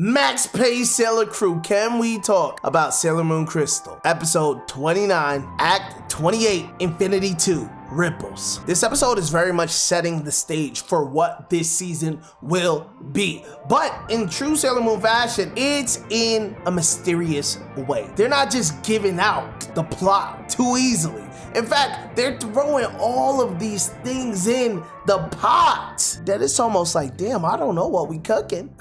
Max Payne Sailor Crew, can we talk about Sailor Moon Crystal? Episode 29, Act 28, Infinity 2. Ripples. This episode is very much setting the stage for what this season will be. But in true Sailor Moon fashion, it's in a mysterious way. They're not just giving out the plot too easily. In fact, they're throwing all of these things in the pot that it's almost like, damn, I don't know what we cooking.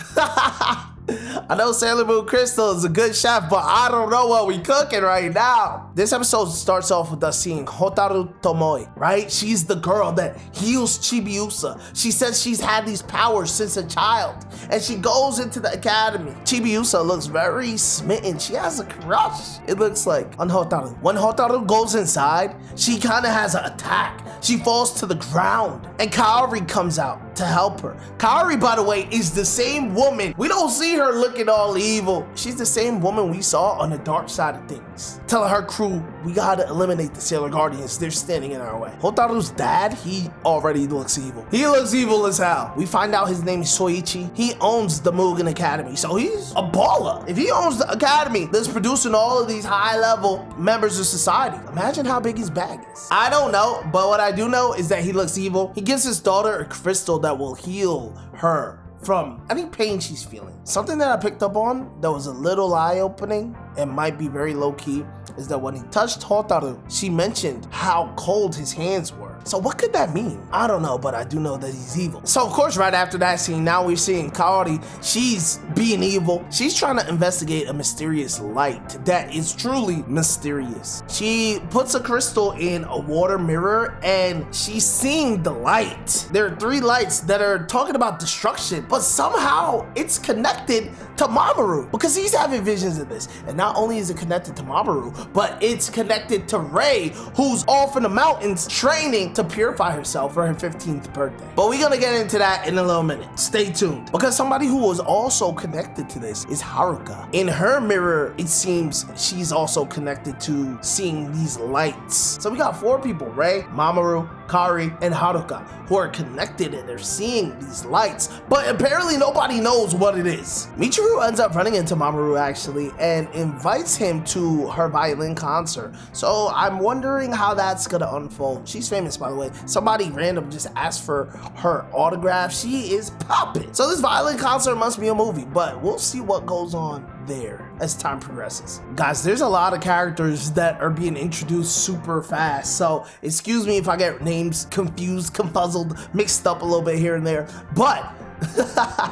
I know Sailor Moon Crystal is a good chef, but I don't know what we cooking right now. This episode starts off with us seeing Hotaru Tomoe, right? She's the girl that heals Chibiusa. She says she's had these powers since a child, and she goes into the academy. Chibiusa looks very smitten. She has a crush, it looks like, on Hotaru. When Hotaru goes inside, she kind of has an attack. She falls to the ground, and Kaori comes out to help her. Kaori, by the way, is the same woman. We don't see her looking all evil. She's the same woman we saw on the dark side of things, telling her crew, we gotta eliminate the Sailor Guardians. They're standing in our way. Hotaru's dad, he already looks evil. He looks evil as hell. We find out his name is Soichi. He owns the Mugen Academy, so he's a baller. If he owns the academy that's producing all of these high-level members of society, imagine how big his bag is. I don't know, but what I do know is that he looks evil. He gives his daughter a crystal that will heal her from any pain she's feeling. Something that I picked up on that was a little eye-opening and might be very low-key is that when he touched Hotaru, she mentioned how cold his hands were. So what could that mean? I don't know, but I do know that he's evil. So of course, right after that scene, now we're seeing Kaori. She's being evil. She's trying to investigate a mysterious light that is truly mysterious. She puts a crystal in a water mirror and she's seeing the light. There are 3 lights that are talking about destruction, but somehow it's connected to Mamoru because he's having visions of this. And not only is it connected to Mamoru, but it's connected to Rei, who's off in the mountains training to purify herself for her 15th birthday. But we're gonna get into that in a little minute. Stay tuned, because somebody who was also connected to this is Haruka. In her mirror, it seems she's also connected to seeing these lights. So we got 4 people, Rei, Mamoru, Kaori, and Haruka, who are connected and they're seeing these lights, but apparently nobody knows what it is. Michiru ends up running into Mamoru actually and invites him to her violin concert. So I'm wondering how that's gonna unfold. She's famous, by the way. Somebody random just asked for her autograph. She is popping. So this violin concert must be a movie, but we'll see what goes on there as time progresses. Guys, there's a lot of characters that are being introduced super fast, so excuse me if I get names confused, confuzzled, mixed up a little bit here and there, but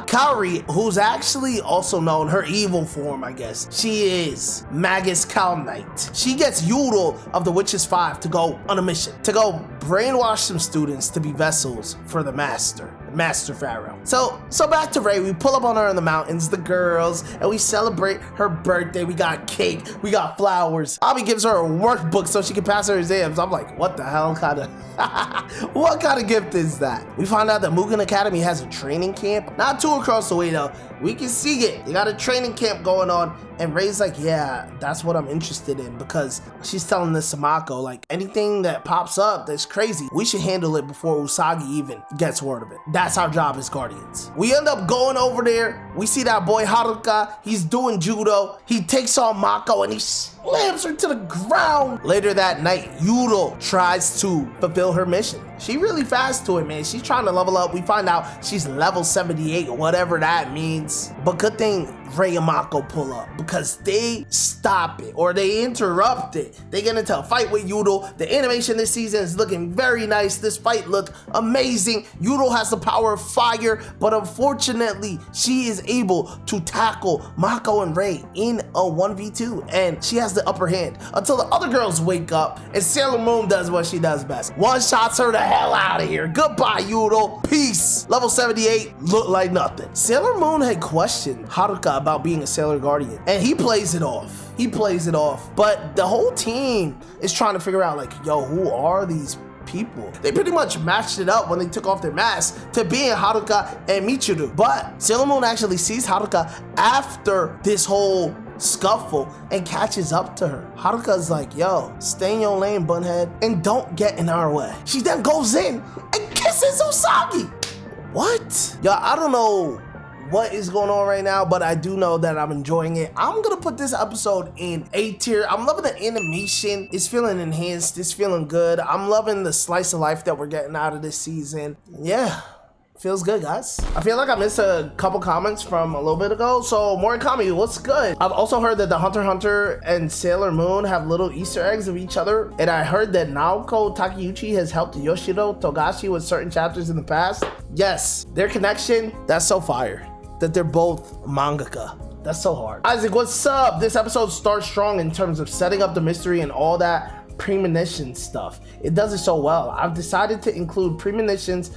Kaori, who's actually also known, her evil form, I guess, she is Magus Cow Knight. She gets Yudel of the Witches 5 to go on a mission, to go brainwash some students to be vessels for the Master Pharaoh. So back to Rei. We pull up on her in the mountains, the girls, and we celebrate her birthday. We got cake, we got flowers. Abi gives her a workbook so she can pass her exams. I'm like, what the hell kind of what kind of gift is that? We find out that Mugen Academy has a training camp, not too across the way though. We can see it. They got a training camp going on, and Rei's like, yeah, that's what I'm interested in, because she's telling this Samako, like, anything that pops up that's crazy, we should handle it before Usagi even gets word of it. That's our job as Guardians. We end up going over there. We see that boy Haruka. He's doing judo. He takes on Mako and he slams her to the ground. Later that night, Yudel tries to fulfill her mission. She really fast to it, man. She's trying to level up. We find out she's level 78, whatever that means. But good thing Rei and Mako pull up, because they stop it or they interrupt it. They get into a fight with Yudel. The animation this season is looking very nice. This fight looked amazing. Yudel has the power of fire, but unfortunately, she is able to tackle Mako and Rei in a 1v2, and she has the upper hand until the other girls wake up and Sailor Moon does what she does best. One-shots her the hell out of here. Goodbye, Yudel. Peace. Level 78 looked like nothing. Sailor Moon had questioned Haruka about being a Sailor Guardian, and he plays it off. But the whole team is trying to figure out, like, yo, who are these people? They pretty much matched it up when they took off their masks to being Haruka and Michiru. But Sailor Moon actually sees Haruka after this whole scuffle and catches up to her. Haruka's like, yo, stay in your lane, bunhead, and don't get in our way. She then goes in and kisses Usagi. What? Yo, I don't know what is going on right now, but I do know that I'm enjoying it. I'm gonna put this episode in A tier. I'm loving the animation. It's feeling enhanced. It's feeling good. I'm loving the slice of life that we're getting out of this season. Yeah. Feels good, guys. I feel like I missed a couple comments from a little bit ago. So Morikami, what's good? I've also heard that the Hunter x Hunter and Sailor Moon have little Easter eggs of each other. And I heard that Naoko Takeuchi has helped Yoshiro Togashi with certain chapters in the past. Yes, their connection, that's so fire. That they're both mangaka. That's so hard. Isaac, what's up? This episode starts strong in terms of setting up the mystery and all that premonition stuff. It does it so well. I've decided to include premonitions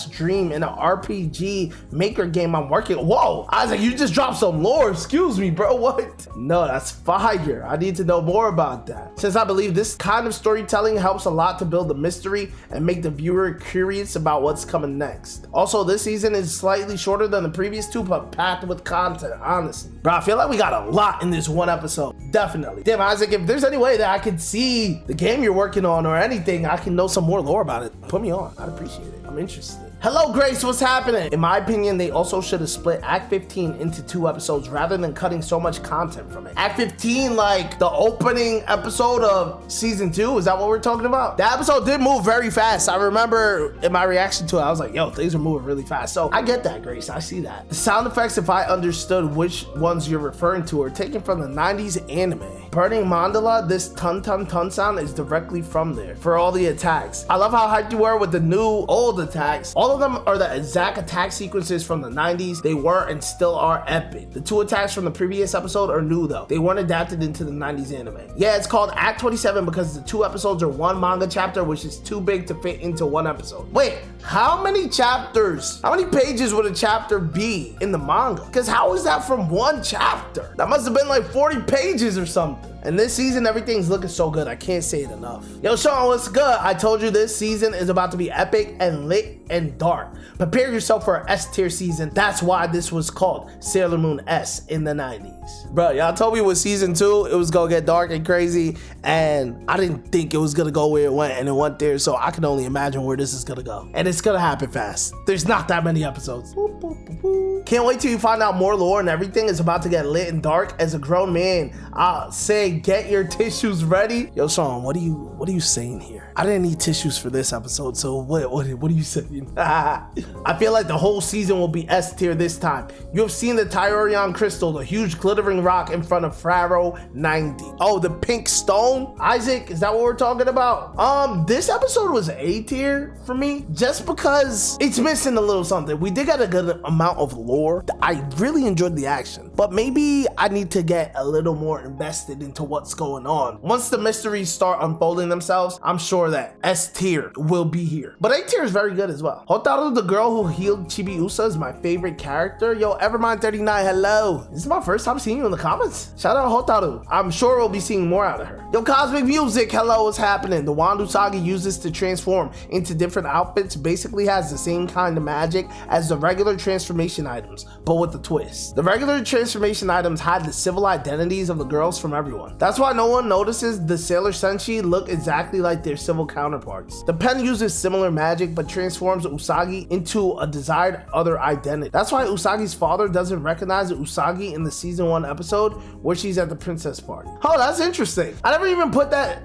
/ dream in an RPG maker game I'm working. Whoa, Isaac, you just dropped some lore. Excuse me, bro. What? No, that's fire. I need to know more about that. Since I believe this kind of storytelling helps a lot to build the mystery and make the viewer curious about what's coming next. Also, this season is slightly shorter than the previous two, but packed with content, honestly. Bro, I feel like we got a lot in this one episode. Definitely. Damn, Isaac, if there's any way that I could see the game you're working on or anything, I can know some more lore about it. Put me on. I'd appreciate it. I'm interested. Hello, Grace. What's happening? In my opinion, they also should have split Act 15 into 2 episodes rather than cutting so much content from it. Act 15, like the opening episode of season 2, is that what we're talking about? That episode did move very fast. I remember in my reaction to it, I was like, yo, things are moving really fast. So I get that, Grace. I see that. The sound effects, if I understood which ones you're referring to, are taken from the 90s anime. Burning Mandala, this ton ton ton sound is directly from there for all the attacks. I love how hyped you were with the new old attacks. All of them are the exact attack sequences from the 90s. They were and still are epic. The 2 attacks from the previous episode are new though. They weren't adapted into the 90s anime. Yeah, it's called Act 27 because the 2 episodes are 1 manga chapter, which is too big to fit into 1 episode. Wait, how many chapters? How many pages would a chapter be in the manga? Because how is that from 1 chapter? That must have been like 40 pages or something. And this season, everything's looking so good. I can't say it enough. Yo, Sean, what's good? I told you this season is about to be epic and lit and dark. Prepare yourself for an S tier season. That's why this was called Sailor Moon S in the 90s. Bro, y'all told me with season 2, it was gonna get dark and crazy. And I didn't think it was gonna go where it went, and it went there. So I can only imagine where this is gonna go. And it's gonna happen fast. There's not that many episodes. Boop, boop, boop, boop. Can't wait till you find out more lore, and everything is about to get lit and dark. As a grown man, I'll say get your tissues ready. Yo, Sean, what are you saying here? I didn't need tissues for this episode, so what are you saying? I feel like the whole season will be S tier this time. You have seen the Tyorion crystal, the huge glittering rock in front of Pharaoh 90. Oh, the pink stone? Isaac, is that what we're talking about? This episode was A tier for me, just because it's missing a little something. We did get a good amount of lore. I really enjoyed the action, but maybe I need to get a little more invested into what's going on. Once the mysteries start unfolding themselves, I'm sure that S tier will be here. But A tier is very good as well. Hotaru, the girl who healed Chibiusa, is my favorite character. Yo, Evermind39, hello. This is my first time seeing you in the comments. Shout out Hotaru. I'm sure we'll be seeing more out of her. Yo, Cosmic Music, hello, what's happening? The wand Usagi uses to transform into different outfits basically has the same kind of magic as the regular transformation items, but with a twist. The regular transformation items hide the civil identities of the girls from everyone. That's why no one notices the Sailor Senshi look exactly like their civil counterparts. The pen uses similar magic but transforms Usagi into a desired other identity. That's why Usagi's father doesn't recognize Usagi in the season 1 episode where she's at the princess party. Oh, that's interesting. I never even put that.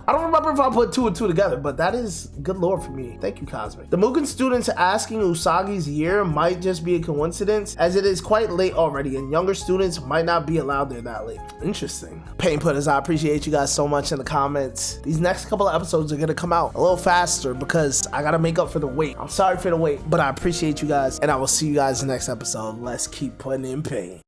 I don't remember if I put 2 and 2 together, but that is good lore for me. Thank you, Cosmic. The Mugen students asking Usagi's year might just be a coincidence, as it is quite late already and younger students might not be allowed there that late. Interesting. Pain Putters, I appreciate you guys so much in the comments. These next couple of episodes are gonna come out a little faster because I gotta make up for the wait. I'm sorry for the wait, but I appreciate you guys, and I will see you guys in the next episode. Let's keep putting in pain.